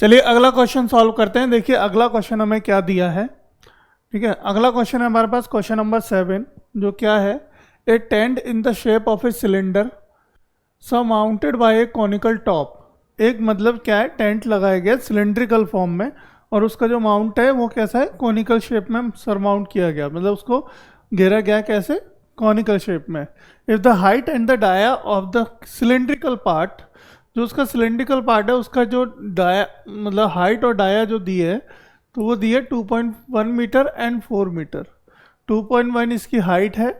चलिए अगला question solve करते हैं। देखिए अगला क्वेश्चन हमें क्या दिया है। ठीक है, अगला क्वेश्चन है हमारे पास क्वेश्चन नंबर 7, जो क्या है, a tent in the shape of a cylinder surmounted by a conical top. एक मतलब क्या है, टेंट लगाया गया सिलेंड्रिकल फॉर्म में और उसका जो माउंट है वो कैसा है, कॉनिकल शेप में सरमाउंट किया गया, मतलब उसको घेरा गया कैसे, कॉनिकल शेप में। If the height and the dia of the cylindrical part, जो उसका सिलेंड्रिकल पार्ट है उसका जो डाया मतलब हाइट और डाया जो दी है, तो वो दी है 2.1 मीटर एंड 4 मीटर। 2.1 इसकी हाइट है।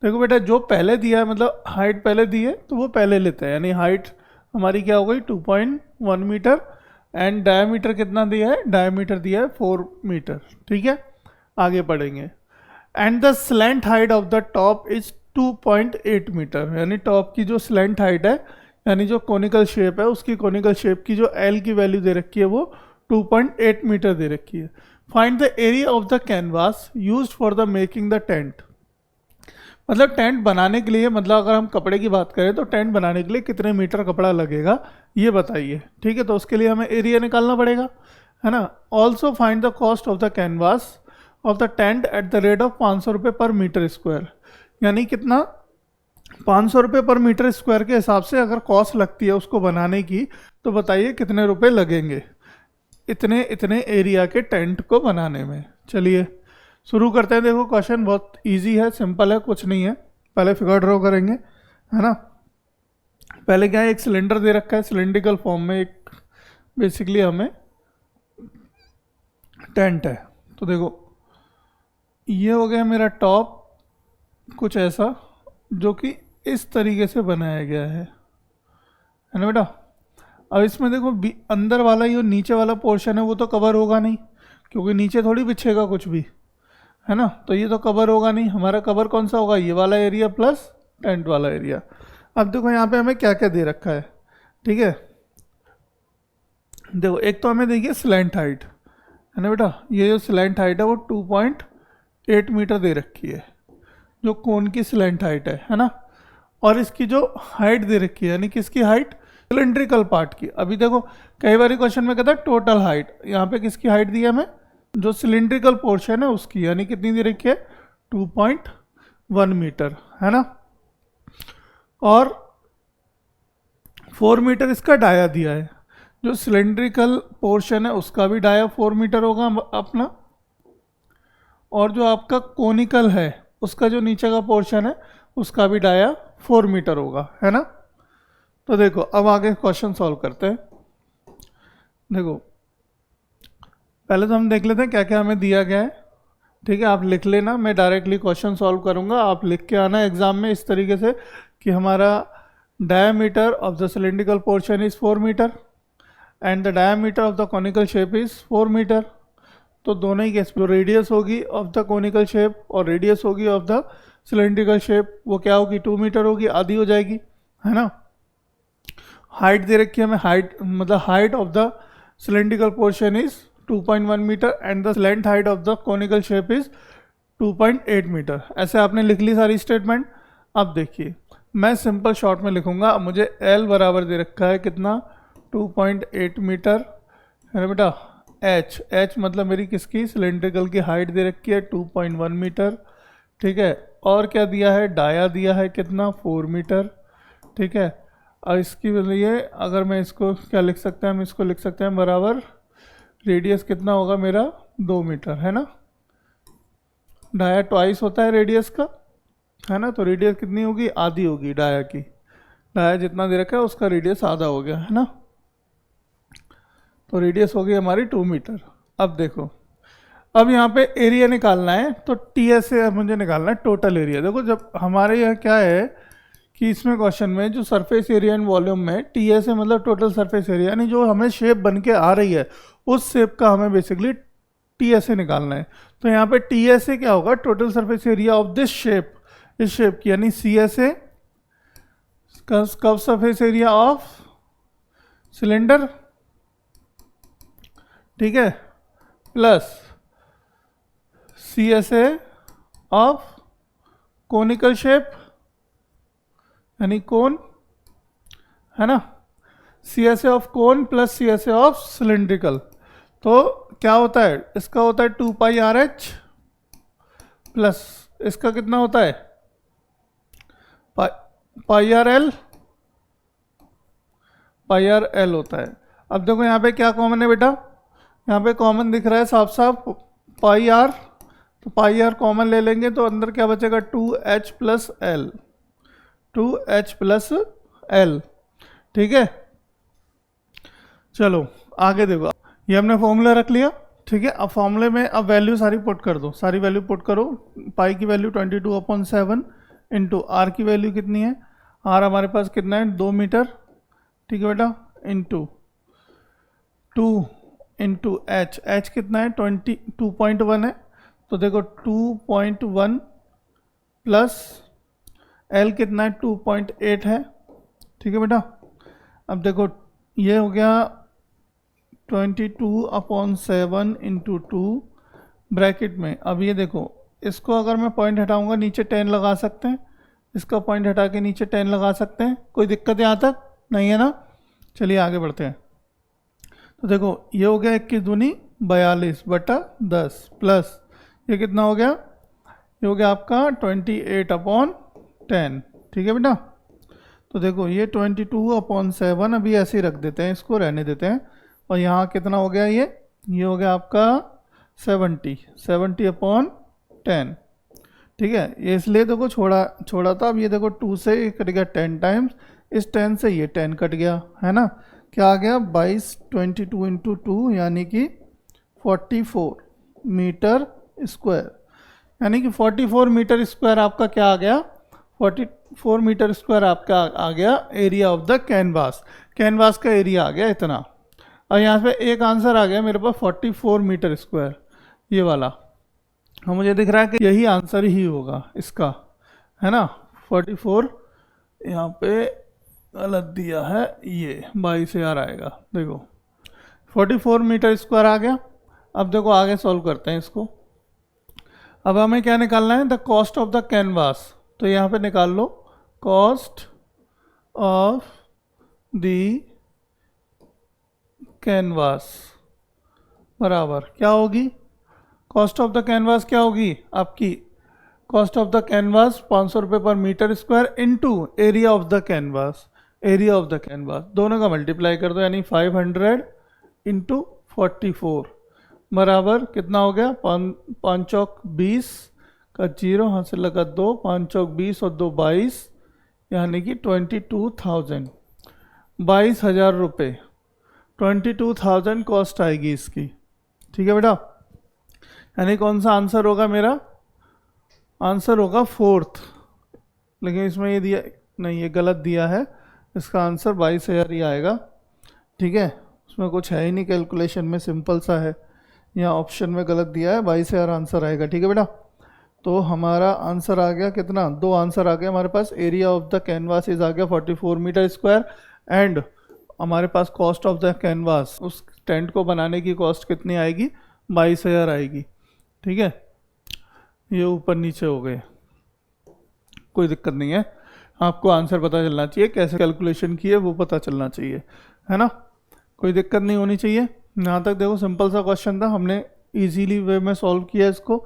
देखो बेटा जो पहले दिया है, मतलब हाइट पहले दी है तो वो पहले लेते हैं, यानी हाइट हमारी क्या हो गई 2.1 मीटर एंड डायमीटर कितना दिया है, डायमीटर दिया है 4 मीटर। ठीक है, आगे पढ़ेंगे। And the slant height of the top is 2.8 metre, यानी टॉप की जो स्लैंट हाइट है, यानी जो कॉनिकल शेप है, उसकी कॉनिकल शेप की जो एल की वैल्यू दे रखी है वो 2.8 मीटर दे रखी है। Find the area of the canvas used for the making the tent. मतलब टेंट बनाने के लिए, मतलब अगर हम कपड़े की बात करें तो टेंट बनाने के लिए कितने मीटर कपड़ा लगेगा ये बताइए। ठीक है, तो उसके लिए हमें एरिया निकालना पड़ेगा, है ना। Also find the cost of the canvas of the tent at the rate of 500 रुपये पर मीटर स्क्वायर। यानी कितना, 500 रुपये पर मीटर स्क्वायर के हिसाब से अगर कॉस्ट लगती है उसको बनाने की, तो बताइए कितने रुपए लगेंगे इतने इतने एरिया के टेंट को बनाने में। चलिए शुरू करते हैं। देखो क्वेश्चन बहुत इजी है, सिंपल है, कुछ नहीं है। पहले फिगर ड्रॉ करेंगे, है ना। पहले क्या है, एक सिलेंडर दे रखा है सिलेंड्रिकल फॉर्म में, एक बेसिकली हमें टेंट है। तो देखो ये हो गया मेरा टॉप, कुछ ऐसा जो कि इस तरीके से बनाया गया है ना बेटा। अब इसमें देखो अंदर वाला ये नीचे वाला पोर्शन है वो तो कवर होगा नहीं, क्योंकि नीचे थोड़ी बिछेगा कुछ भी, है ना। तो ये तो कवर होगा नहीं, हमारा कवर कौन सा होगा, ये वाला एरिया प्लस टेंट वाला एरिया। अब देखो यहाँ पे हमें क्या क्या दे रखा है। ठीक है, देखो एक तो हमें देखिए स्लैंट हाइट, है ना बेटा। ये जो स्लैंट हाइट है वो 2.8 मीटर दे रखी है, जो कोन की स्लैंट हाइट है ना। और इसकी जो हाइट दे रखी है, यानी किसकी हाइट, सिलेंड्रिकल पार्ट की। अभी देखो कई बार क्वेश्चन में कहता है टोटल हाइट, यहाँ पे किसकी हाइट दी है हमें, जो सिलेंड्रिकल पोर्शन है उसकी, यानी कितनी दे रखी है 2.1 मीटर, है ना। और 4 मीटर इसका डाया दिया है, जो सिलेंड्रिकल पोर्शन है उसका भी डाया 4 मीटर होगा अपना, और जो आपका कोनिकल है उसका जो नीचे का पोर्शन है उसका भी डाया 4 मीटर होगा, है ना। तो देखो अब आगे क्वेश्चन सॉल्व करते हैं। देखो पहले तो हम देख लेते हैं क्या क्या हमें दिया गया है। ठीक है, आप लिख लेना, मैं डायरेक्टली क्वेश्चन सॉल्व करूंगा, आप लिख के आना एग्जाम में इस तरीके से कि हमारा diameter of the cylindrical portion is 4 metre and the diameter of the conical shape is 4 metre. तो दोनों ही केस, जो रेडियस होगी ऑफ द कॉनिकल शेप और रेडियस होगी ऑफ द सिलेंड्रिकल शेप, वो क्या होगी 2 मीटर होगी, आधी हो जाएगी, है ना। हाइट दे रखी है हमें, हाइट मतलब height of the cylindrical portion is 2.1 metre and the slant height of the conical shape is 2.8 metre. ऐसे आपने लिख ली सारी स्टेटमेंट। अब देखिए मैं सिंपल शॉर्ट में लिखूंगा। अब मुझे L बराबर दे रखा है कितना, 2.8 मीटर, है ना बेटा। H मतलब मेरी किसकी, सिलेंड्रिकल की हाइट दे रखी है 2.1 मीटर। ठीक है, और क्या दिया है, डाया दिया है कितना 4 मीटर। ठीक है, और इसकी लिए अगर मैं इसको क्या लिख सकते हैं, हम इसको लिख सकते हैं बराबर रेडियस कितना होगा मेरा 2 मीटर, है ना। डाया ट्वाइस होता है रेडियस का, है ना। तो रेडियस कितनी होगी, आधी होगी डाया की। डाया जितना दे रखा है उसका रेडियस आधा हो गया, है ना। तो रेडियस हो गई हमारी 2 मीटर। अब देखो अब यहाँ पे एरिया निकालना है, तो TS से मुझे निकालना है टोटल एरिया। देखो जब हमारे यहाँ क्या है कि इसमें क्वेश्चन में जो सरफेस एरिया एंड वॉल्यूम में TS है, मतलब टोटल सरफेस एरिया, यानी जो हमें शेप बन के आ रही है उस शेप का हमें बेसिकली TS से निकालना है। तो यहाँ पे TS से क्या होगा, total surface area of this shape, इस शेप की, यानी CSA curve surface area of cylinder, ठीक है, plus CSA of conical shape, यानी कोन, है ना। C S A of cone plus C S A of cylindrical, तो क्या होता है, इसका होता है 2 पाई आर एच प्लस इसका कितना होता है पाई आर एल होता है। अब देखो यहाँ पे क्या कॉमन है बेटा, यहाँ पे कॉमन दिख रहा है साफ साफ पाई आर, तो पाई आर कॉमन ले लेंगे तो अंदर क्या बचेगा 2h plus L, 2h plus L. ठीक है, चलो आगे देखो, ये हमने फॉर्मूला रख लिया। ठीक है, अब फॉर्मूले में अब वैल्यू सारी पुट कर दो, सारी वैल्यू पुट करो। पाई की वैल्यू 22/7 इंटू आर की वैल्यू कितनी है, आर हमारे पास कितना है 2 मीटर। ठीक है बेटा, इंटू 2 इंटू एच, एच कितना है 2.1 है, तो देखो 2.1 प्लस एल कितना है 2.8 है। ठीक है बेटा, अब देखो ये हो गया 22/7 इंटू 2 ब्रैकेट में। अब ये देखो, इसको अगर मैं पॉइंट हटाऊंगा नीचे 10 लगा सकते हैं, इसका पॉइंट हटा के नीचे 10 लगा सकते हैं, कोई दिक्कत यहाँ तक नहीं है ना। चलिए आगे बढ़ते हैं। तो देखो ये हो गया 21 दूनी 42/10 प्लस ये कितना हो गया, ये हो गया आपका 28/10। ठीक है बेटा, तो देखो ये 22/7 अभी ऐसे ही रख देते हैं, इसको रहने देते हैं। और यहाँ कितना हो गया, ये हो गया आपका 70/10। ठीक है, ये इसलिए देखो छोड़ा था। अब ये देखो 2 से ये कट गया 10 टाइम्स, इस 10 से ये 10 कट गया, है ना। क्या आ गया 22 इंटू 2 यानी कि 44 मीटर स्क्वायर, यानी कि 44 मीटर स्क्वायर आपका क्या आ गया, 44 मीटर स्क्वायर आपका आ गया area of the canvas. Canvas का एरिया आ गया इतना। और यहाँ पे एक आंसर आ गया मेरे पास 44 मीटर स्क्वायर, ये वाला। हाँ, मुझे दिख रहा है कि यही आंसर ही होगा इसका, है ना। 44 यहाँ पे गलत दिया है, ये 22,000 आएगा। देखो 44 मीटर स्क्वायर आ गया। अब देखो आगे सॉल्व करते हैं इसको। अब हमें क्या निकालना है, the cost of the canvas. तो यहाँ पे निकाल low cost of the canvas बराबर क्या होगी, कॉस्ट ऑफ द कैनवास क्या होगी आपकी, कॉस्ट ऑफ द कैनवास 500 रुपये पर metre square into area of the canvas, area of the canvas दोनों का मल्टीप्लाई कर दो, यानी 500 इंटू 44 बराबर कितना हो गया, 5 चौक 20 का 0 हाथ से लगा 2, 5 चौक 20 और 2 22, यानी कि 22,000, 22,000 रुपये, 22,000 कॉस्ट आएगी इसकी। ठीक है बेटा, यानी कौन सा आंसर होगा मेरा, आंसर होगा 4th। लेकिन इसमें ये दिया नहीं, ये गलत दिया है, इसका आंसर 22,000 ही आएगा। ठीक है, उसमें कुछ है ही नहीं, कैलकुलेशन में सिंपल सा है, यहाँ ऑप्शन में गलत दिया है, 22,000 आंसर आएगा। ठीक है बेटा, तो हमारा आंसर आ गया कितना, 2 आंसर आ गए हमारे पास। Area of the canvas is आ गया 44 मीटर स्क्वायर एंड हमारे पास कॉस्ट ऑफ द कैनवास, उस टेंट को बनाने की कॉस्ट कितनी आएगी, 22,000 आएगी। ठीक है, ये ऊपर नीचे हो गए, कोई दिक्कत नहीं है, आपको आंसर पता चलना चाहिए, कैसे कैलकुलेशन की है वो पता चलना चाहिए, है ना, कोई दिक्कत नहीं होनी चाहिए। यहाँ तक देखो सिंपल सा क्वेश्चन था, हमने इजीली वे में सॉल्व किया इसको।